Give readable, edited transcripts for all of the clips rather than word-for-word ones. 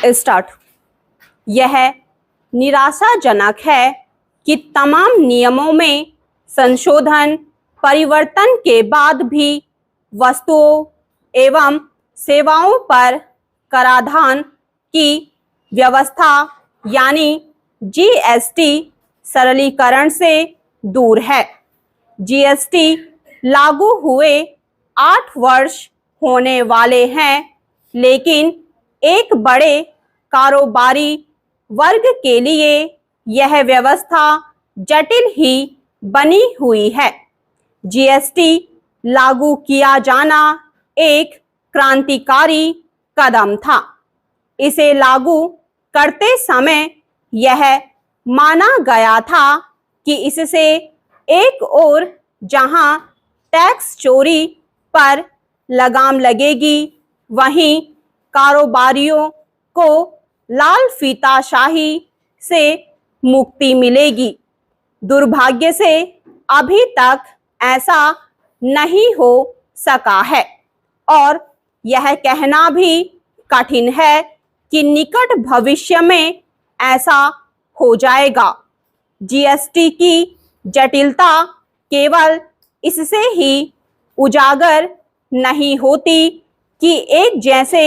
Start. यह निराशाजनक है कि तमाम नियमों में संशोधन परिवर्तन के बाद भी वस्तुओं एवं सेवाओं पर कराधान की व्यवस्था यानी जीएसटी सरलीकरण से दूर है। जीएसटी लागू हुए 8 वर्ष होने वाले हैं, लेकिन एक बड़े कारोबारी वर्ग के लिए यह व्यवस्था जटिल ही बनी हुई है। जीएसटी लागू किया जाना एक क्रांतिकारी कदम था। इसे लागू करते समय यह माना गया था कि इससे एक ओर जहां टैक्स चोरी पर लगाम लगेगी, वहीं कारोबारियों को लाल फीताशाही से मुक्ति मिलेगी। दुर्भाग्य से अभी तक ऐसा नहीं हो सका है और यह कहना भी कठिन है कि निकट भविष्य में ऐसा हो जाएगा। जीएसटी की जटिलता केवल इससे ही उजागर नहीं होती कि एक जैसे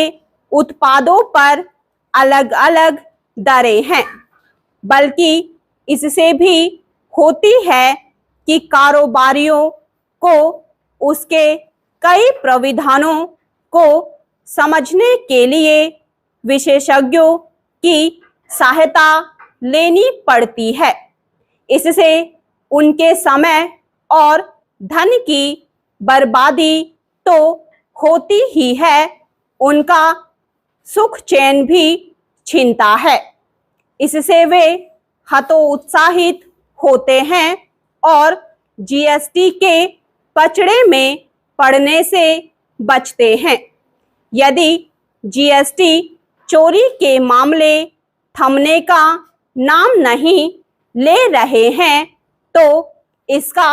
उत्पादों पर अलग अलग दरें हैं, बल्कि इससे भी होती है कि कारोबारियों को उसके कई प्रावधानों को समझने के लिए विशेषज्ञों की सहायता लेनी पड़ती है। इससे उनके समय और धन की बर्बादी तो होती ही है, उनका सुख चैन भी छीनता है। इससे वे हतोत्साहित होते हैं और जीएसटी के पचड़े में पड़ने से बचते हैं। यदि जीएसटी चोरी के मामले थमने का नाम नहीं ले रहे हैं, तो इसका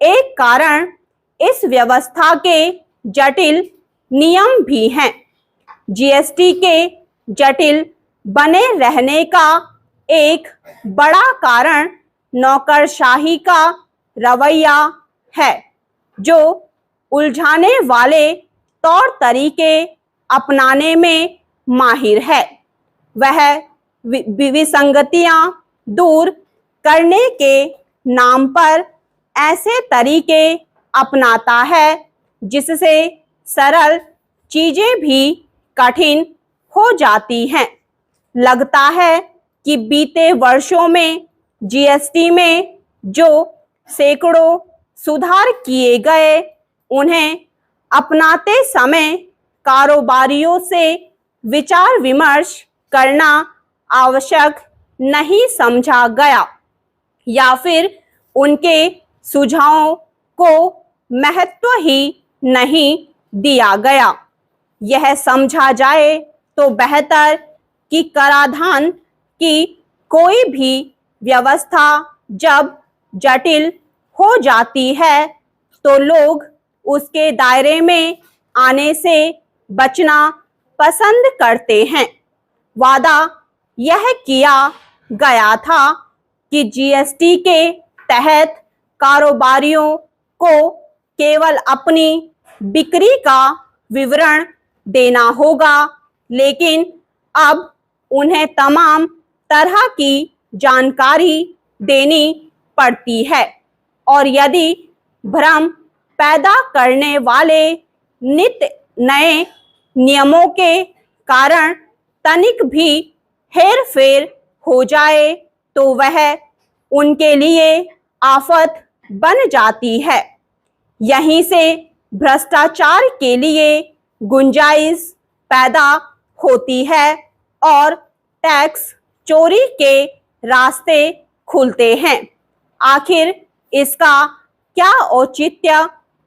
एक कारण इस व्यवस्था के जटिल नियम भी हैं। जीएसटी के जटिल बने रहने का एक बड़ा कारण नौकरशाही का रवैया है, जो उलझाने वाले तौर तरीके अपनाने में माहिर है। वह विसंगतियां दूर करने के नाम पर ऐसे तरीके अपनाता है जिससे सरल चीजें भी कठिन हो जाती हैं। लगता है कि बीते वर्षों में जीएसटी में जो सैकड़ों सुधार किए गए, उन्हें अपनाते समय कारोबारियों से विचार विमर्श करना आवश्यक नहीं समझा गया, या फिर उनके सुझावों को महत्व ही नहीं दिया गया। यह समझा जाए तो बेहतर कि कराधान की कोई भी व्यवस्था जब जटिल हो जाती है, तो लोग उसके दायरे में आने से बचना पसंद करते हैं। वादा यह किया गया था कि जीएसटी के तहत कारोबारियों को केवल अपनी बिक्री का विवरण देना होगा, लेकिन अब उन्हें तमाम तरह की जानकारी देनी पड़ती है और यदि भ्रम पैदा करने वाले नित्य नए नियमों के कारण तनिक भी हेरफेर हो जाए, तो वह उनके लिए आफत बन जाती है। यहीं से भ्रष्टाचार के लिए गुंजाइश पैदा होती है और टैक्स चोरी के रास्ते खुलते हैं। आखिर इसका क्या औचित्य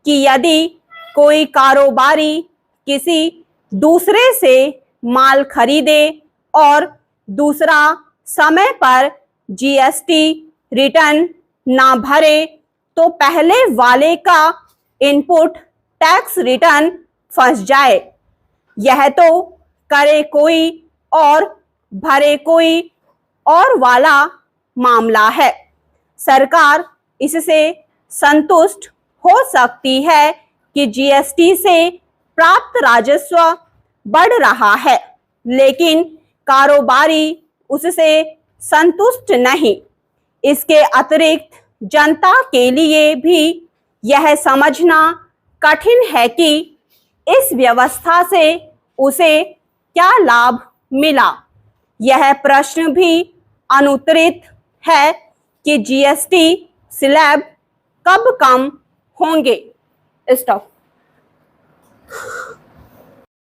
कि यदि कोई कारोबारी किसी दूसरे से माल खरीदे और दूसरा समय पर जीएसटी रिटर्न ना भरे, तो पहले वाले का इनपुट टैक्स रिटर्न फंस जाए। यह तो करे कोई और भरे कोई और वाला मामला है। सरकार इससे संतुष्ट हो सकती है कि जीएसटी से प्राप्त राजस्व बढ़ रहा है, लेकिन कारोबारी उससे संतुष्ट नहीं। इसके अतिरिक्त जनता के लिए भी यह समझना कठिन है कि इस व्यवस्था से उसे क्या लाभ मिला। यह प्रश्न भी अनुत्तरित है कि जीएसटी स्लैब कब कम होंगे। स्टॉप।